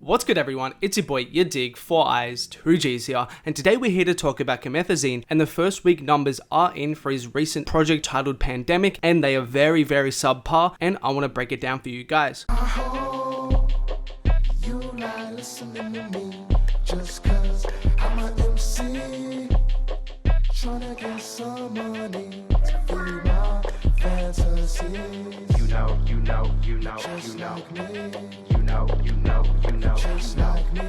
What's good everyone, it's your boy yadiiiigg, 4 eyes, 2 G's here, and today we're here to talk about Comethazine, and the first week numbers are in for his recent project titled Pandemic, and they are very subpar, and I want to break it down for you guys. I hope you not listening to me, just cause I'm a MC, tryna get some money to feed my fantasies. Just like me.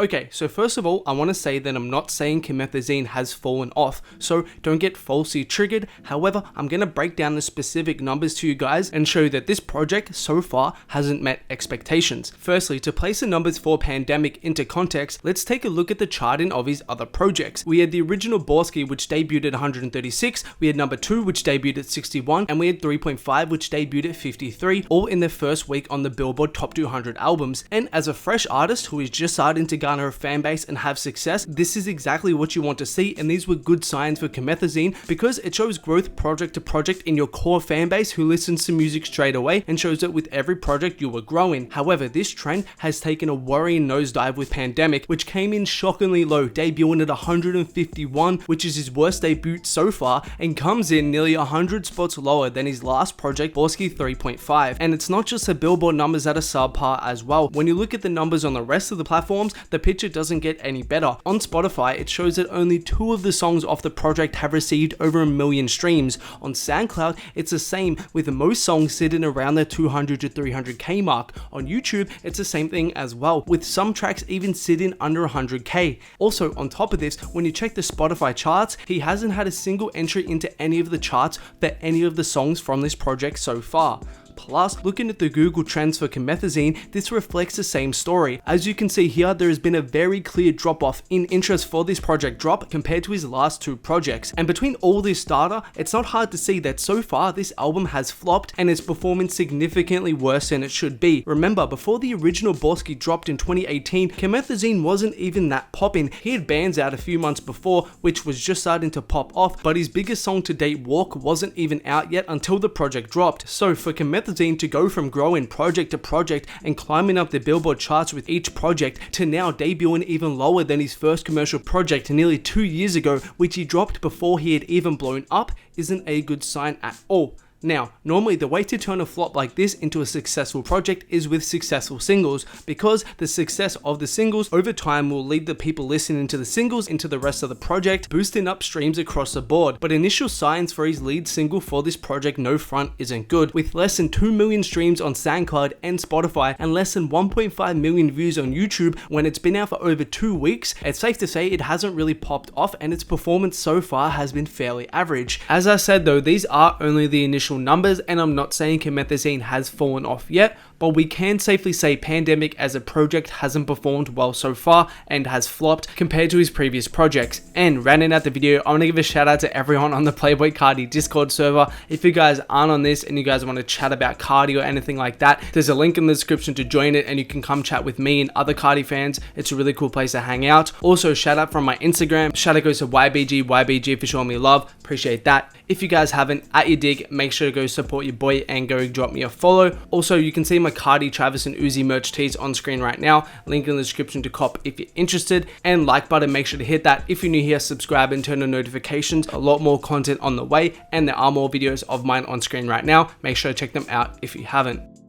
Okay, so first of all, I want to say that I'm not saying Comethazine has fallen off, so don't get falsely triggered. However, I'm going to break down the specific numbers to you guys and show that this project so far hasn't met expectations. Firstly, to place the numbers for Pandemic into context, let's take a look at the charting of his other projects. We had the original Borski, which debuted at 136, we had number 2, which debuted at 61, and we had 3.5, which debuted at 53, all in their first week on the Billboard Top 200 albums. And as a fresh artist who is just starting to garner a fan base and have success, this is exactly what you want to see, and these were good signs for Comethazine because it shows growth project to project in your core fan base who listens to music straight away and shows that with every project you are growing. However, this trend has taken a worrying nosedive with Pandemic, which came in shockingly low, debuting at 151, which is his worst debut so far, and comes in nearly 100 spots lower than his last project, Borski 3.5. And it's not just the Billboard numbers that are subpar as well. When you look at the numbers on the rest of the platforms, the picture doesn't get any better. On Spotify, it shows that only 2 of the songs off the project have received over 1 million streams. On SoundCloud, it's the same, with most songs sitting around the 200 to 300k mark. On YouTube, it's the same thing as well, with some tracks even sitting under 100k. Also, on top of this, when you check the Spotify charts, he hasn't had a single entry into any of the charts for any of the songs from this project so far. Plus, looking at the Google Trends for Comethazine, this reflects the same story. As you can see here, there has been a very clear drop off in interest for this project drop compared to his last 2 projects. And between all this data, it's not hard to see that so far this album has flopped and is performing significantly worse than it should be. Remember, before the original Borski dropped in 2018, Comethazine wasn't even that popping. He had bands out a few months before, which was just starting to pop off, but his biggest song to date, Walk, wasn't even out yet until the project dropped. So for Comethazine to go from growing project to project and climbing up the Billboard charts with each project to now debuting even lower than his first commercial project nearly 2 years ago, which he dropped before he had even blown up, isn't a good sign at all. Now, normally the way to turn a flop like this into a successful project is with successful singles, because the success of the singles over time will lead the people listening to the singles into the rest of the project, boosting up streams across the board. But initial signs for his lead single for this project, No Front, isn't good, with less than 2 million streams on SoundCloud and Spotify and less than 1.5 million views on YouTube when it's been out for over 2 weeks. It's safe to say it hasn't really popped off, and its performance so far has been fairly average. As I said though, these are only the initial numbers, and I'm not saying Comethazine has fallen off yet, but we can safely say Pandemic as a project hasn't performed well so far and has flopped compared to his previous projects. And rounding out the video, I want to give a shout out to everyone on the Playboy Cardi Discord server. If you guys aren't on this and you guys want to chat about Cardi or anything like that, there's a link in the description to join it, and you can come chat with me and other Cardi fans. It's a really cool place to hang out. Also, shout out from my Instagram. Shout out goes to YBG for showing me love. Appreciate that. If you guys haven't, at yadiiiigg, make sure to go support your boy and go drop me a follow. Also, you can see my Cardi, Travis, and Uzi merch tees on screen right now. Link in the description to cop if you're interested. And like button, make sure to hit that. If you're new here, subscribe and turn on notifications. A lot more content on the way, and there are more videos of mine on screen right now. Make sure to check them out if you haven't.